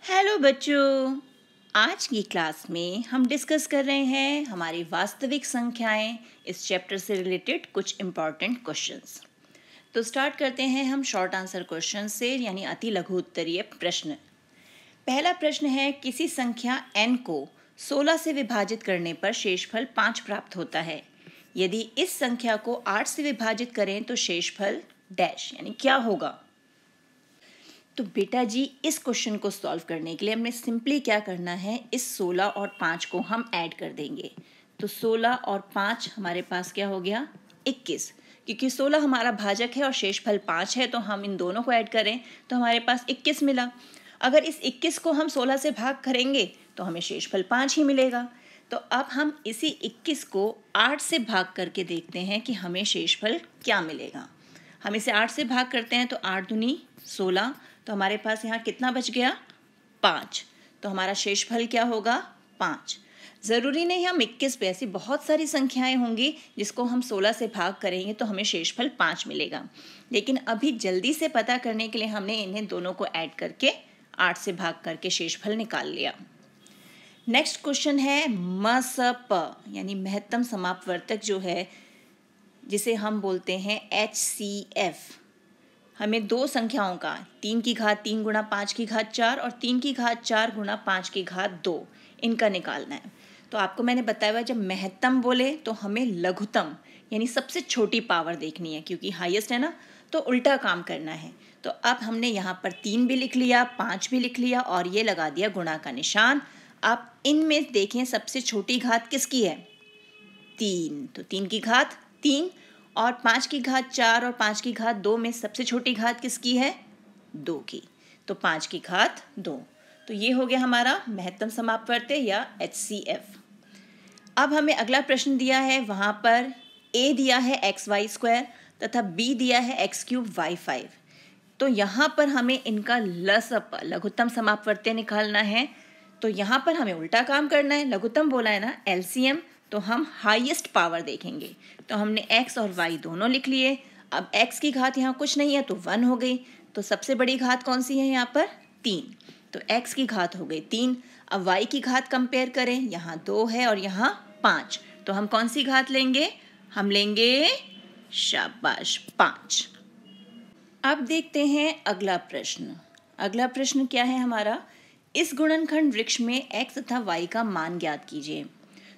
Hello बच्चों, आज की क्लास में हम डिस्कस कर रहे हैं हमारी वास्तविक संख्याएं इस चैप्टर से रिलेटेड कुछ इम्पॉर्टेंट क्वेश्चंस। तो स्टार्ट करते हैं हम शॉर्ट आंसर क्वेश्चन से, यानी अति लघु उत्तरीय प्रश्न। पहला प्रश्न है, किसी संख्या n को 16 से विभाजित करने पर शेषफल 5 प्राप्त होता है। यदि इस संख्या को 8 से विभाजित करें तो शेषफल डैश यानी क्या होगा। तो बेटा जी, इस क्वेश्चन को सॉल्व करने के लिए हमें सिंपली क्या करना है, इस 16 और 5 को हम ऐड कर देंगे। तो 16 और 5 हमारे पास क्या हो गया, 21। क्योंकि 16 हमारा भाजक है और शेषफल 5 है, तो हम इन दोनों को ऐड करें तो हमारे पास 21 मिला। अगर इस 21 को हम 16 से भाग करेंगे तो हमें शेषफल 5 ही मिलेगा। तो अब हम इसी 21 को 8 से भाग करके देखते हैं कि हमें शेषफल क्या मिलेगा। हम इसे 8 से भाग करते हैं तो 8 दूनी 16, तो हमारे पास यहाँ कितना बच गया, 5। तो हमारा शेषफल क्या होगा, 5। ज़रूरी नहीं हम 21 पे, ऐसी बहुत सारी संख्याएं होंगी जिसको हम 16 से भाग करेंगे तो हमें शेषफल 5 मिलेगा। लेकिन अभी जल्दी से पता करने के लिए हमने इन्हें दोनों को ऐड करके 8 से भाग करके शेषफल निकाल लिया। नेक्स्ट क्वेश्चन है MSP यानी महत्तम समापवर्तक जो है, जिसे हम बोलते हैं HCF। हमें दो संख्याओं का 3 की घात 3 गुणा 5 की घात 4 और 3 की घात 4 गुणा 5 की घात 2 इनका निकालना है। तो आपको मैंने बताया हुआ, जब महत्तम बोले तो हमें लघुत्तम यानी सबसे छोटी पावर देखनी है, क्योंकि हाईएस्ट है ना, तो उल्टा काम करना है। तो अब हमने यहाँ पर 3 भी लिख लिया, 5 भी लिख लिया और ये लगा दिया गुणा का निशान। आप इनमें देखें सबसे छोटी घात किसकी है, 3। तो 3 की घात 3 और 5 की घात 4 और 5 की घात 2 में सबसे छोटी घात किसकी है, 2 की। तो 5 की घात 2। तो ये हो गया हमारा महत्तम समापवर्त्य या HCF। अब हमें अगला प्रश्न दिया है, वहाँ पर A दिया है xy² तथा B दिया है x³ y5। तो यहाँ पर हमें इनका LSP लघुत्तम समापवर्त्य निकालना है। तो यहाँ पर हमें उल्टा काम करना है, लघुत्तम बोला है ना, LCM, तो हम हाईएस्ट पावर देखेंगे। तो हमने x और y दोनों लिख लिए। अब x की घात यहाँ कुछ नहीं है तो 1 हो गई। तो सबसे बड़ी घात कौन सी है यहाँ पर, 3। तो x की घात हो गई 3। अब y की घात कंपेयर करें, यहाँ 2 है और यहाँ 5। तो हम कौन सी घात लेंगे, हम लेंगे शाबाश 5। अब देखते हैं अगला प्रश्न। अगला प्रश्न क्या है हमारा, इस गुणनखंड वृक्ष में x तथा y का मान ज्ञात कीजिए।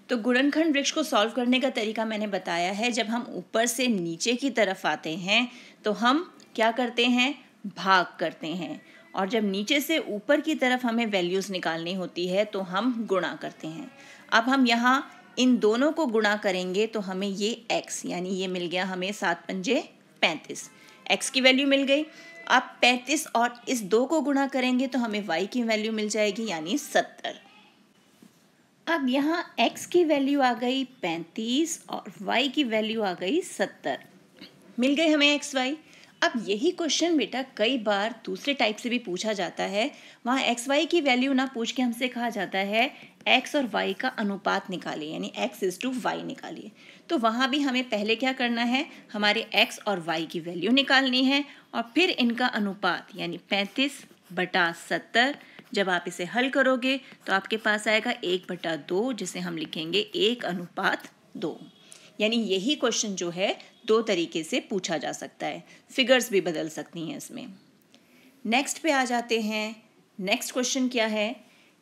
तो गुणनखंड वृक्ष को सॉल्व करने का तरीका मैंने बताया है। जब हम ऊपर से नीचे की तरफ आते हैं तो हम क्या करते हैं, भाग करते हैं, और जब नीचे से ऊपर की तरफ हमें वैल्यूज़ निकालनी होती है तो हम गुणा करते हैं। अब हम यहाँ इन दोनों को गुणा करेंगे तो हमें ये x यानी ये मिल गया हमें 7 पंजे 35, x की वैल्यू मिल गई। अब 35 और इस 2 को गुणा करेंगे तो हमें y की वैल्यू मिल जाएगी यानी 70। अब यहाँ x की वैल्यू आ गई 35 और y की वैल्यू आ गई 70। मिल गए हमें x y। अब यही क्वेश्चन बेटा कई बार दूसरे टाइप से भी पूछा जाता है। वहाँ x y की वैल्यू ना पूछ के हमसे कहा जाता है x और y का अनुपात निकालिए, यानी x/y निकालिए। तो वहाँ भी हमें पहले क्या करना है, हमारे x और y की वैल्यू निकालनी है और फिर इनका अनुपात यानी 35/70। जब आप इसे हल करोगे तो आपके पास आएगा 1/2, जिसे हम लिखेंगे 1:2। यानी यही क्वेश्चन जो है दो तरीके से पूछा जा सकता है, फिगर्स भी बदल सकती हैं इसमें। नेक्स्ट पे आ जाते हैं। नेक्स्ट क्वेश्चन क्या है,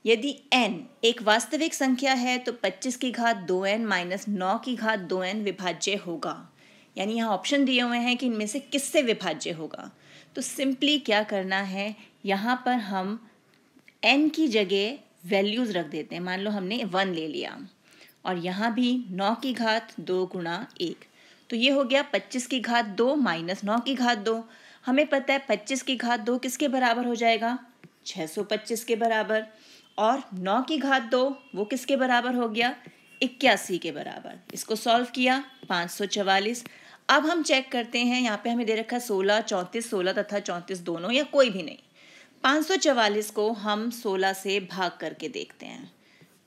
यदि n एक वास्तविक संख्या है तो 25 की घात 2n माइनस 9 की घात 2n विभाज्य होगा। यानी यहाँ ऑप्शन दिए हुए हैं कि इनमें से किससे विभाज्य होगा। तो सिंपली क्या करना है, यहाँ पर हम n की जगह वैल्यूज़ रख देते हैं। मान लो हमने 1 ले लिया और यहाँ भी 9 की घात 2 गुणा 1, तो ये हो गया 25 की घात 2 माइनस 9 की घात 2। हमें पता है 25 की घात 2 किसके बराबर हो जाएगा, 625 के बराबर, और 9 की घात 2 वो किसके बराबर हो गया, 81 के बराबर। इसको सॉल्व किया 544। अब हम चेक करते हैं, यहाँ पे हमें दे रखा है 16, 34, 16 तथा 34 दोनों या कोई भी नहीं। 544 को हम 16 से भाग करके देखते हैं।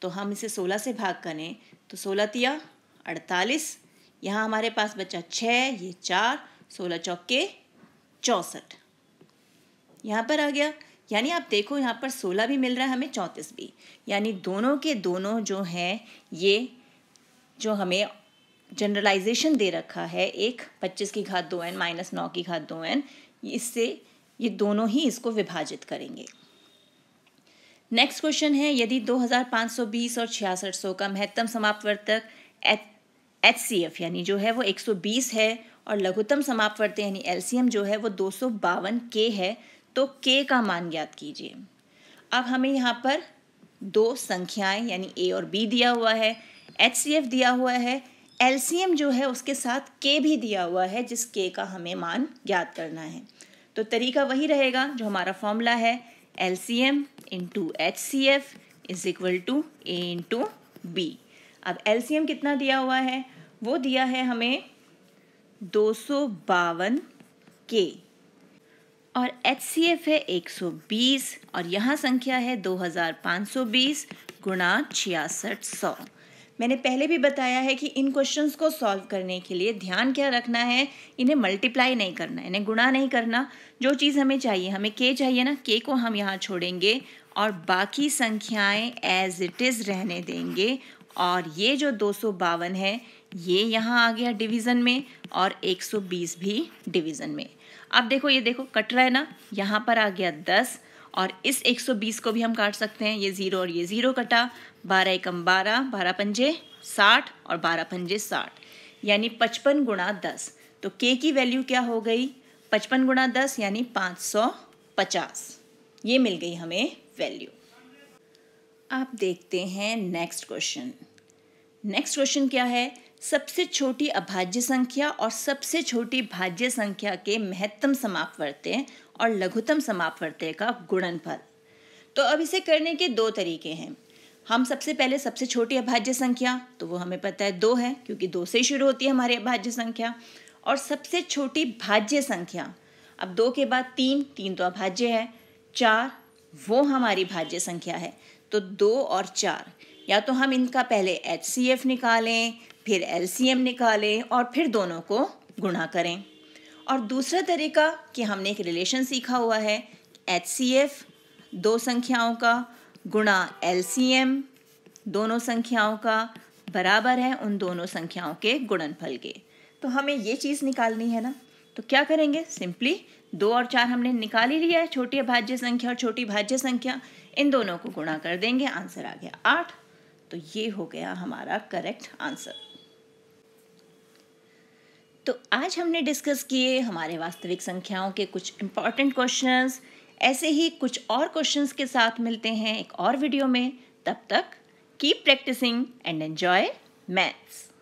तो हम इसे 16 से भाग करें तो 16 तिया 48, यहाँ हमारे पास बचा 6, ये 4, 16 चौके 64, यहाँ पर आ गया। यानी आप देखो यहाँ पर 16 भी मिल रहा है हमें, 34 भी, यानी दोनों के दोनों जो हैं ये जो हमें जनरलाइजेशन दे रखा है, एक 25 की घात 2n माइनस 9 की घात 2n, इससे ये दोनों ही इसको विभाजित करेंगे। नेक्स्ट क्वेश्चन है, यदि 2520 और 6600 का महत्तम समापवर्तक HCF यानी जो है वो 120 है और लघुत्तम समापवर्तक यानी LCM जो है वो 252K है, तो K का मान ज्ञात कीजिए। अब हमें यहाँ पर दो संख्याएं यानी A और B दिया हुआ है, HCF दिया हुआ है, LCM जो है उसके साथ K भी दिया हुआ है, जिस K का हमें मान ज्ञात करना है। तो तरीका वही रहेगा जो हमारा फॉर्मूला है, LCM into HCF is equal to A into B। अब LCM कितना दिया हुआ है, वो दिया है हमें 252K और HCF है 120 और यहाँ संख्या है 2520 गुणा 6600। मैंने पहले भी बताया है कि इन क्वेश्चंस को सॉल्व करने के लिए ध्यान क्या रखना है, इन्हें मल्टीप्लाई नहीं करना, इन्हें गुणा नहीं करना। जो चीज़ हमें चाहिए, हमें K चाहिए ना, K को हम यहाँ छोड़ेंगे और बाकी संख्याएं एज इट इज़ रहने देंगे। और ये जो 252 है ये यहाँ आ गया डिवीज़न में और 120 भी डिवीज़न में। अब देखो, ये देखो कट रहा है ना, यहाँ पर आ गया 10 और इस 120 को भी हम काट सकते हैं, ये 0 और ये 0 कटा, 12 एकम 12, 12 पंजे 60 और 12 पंजे 60, यानी 55 गुणा 10। तो K की वैल्यू क्या हो गई, 55 गुणा 10 यानी 550, ये मिल गई हमें वैल्यू। आप देखते हैं नेक्स्ट क्वेश्चन। नेक्स्ट क्वेश्चन क्या है, सबसे छोटी अभाज्य संख्या और सबसे छोटी भाज्य संख्या के महत्तम समापवर्तय और लघुत्तम समापवर्तय का गुणनफल। तो अब इसे करने के दो तरीके हैं। हम सबसे पहले सबसे छोटी अभाज्य संख्या, तो वो हमें पता है 2 है क्योंकि 2 से शुरू होती है हमारी अभाज्य संख्या, और सबसे छोटी भाज्य संख्या, अब 2 के बाद 3 तो अभाज्य है, 4 वो हमारी भाज्य संख्या है। तो 2 और 4, या तो हम इनका पहले HCF निकालें, फिर LCM निकालें और फिर दोनों को गुणा करें। और दूसरा तरीका कि हमने एक रिलेशन सीखा हुआ है, HCF दो संख्याओं का गुणा LCM दोनों संख्याओं का बराबर है उन दोनों संख्याओं के गुणनफल के। तो हमें ये चीज़ निकालनी है ना, तो क्या करेंगे, सिंपली 2 और 4 हमने निकाल ही लिया है, छोटी अभाज्य संख्या और छोटी भाज्य संख्या, इन दोनों को गुणा कर देंगे, आंसर आ गया 8। तो ये हो गया हमारा करेक्ट आंसर। तो आज हमने डिस्कस किए हमारे वास्तविक संख्याओं के कुछ इम्पॉर्टेंट क्वेश्चंस। ऐसे ही कुछ और क्वेश्चंस के साथ मिलते हैं एक और वीडियो में। तब तक keep practising and enjoy maths.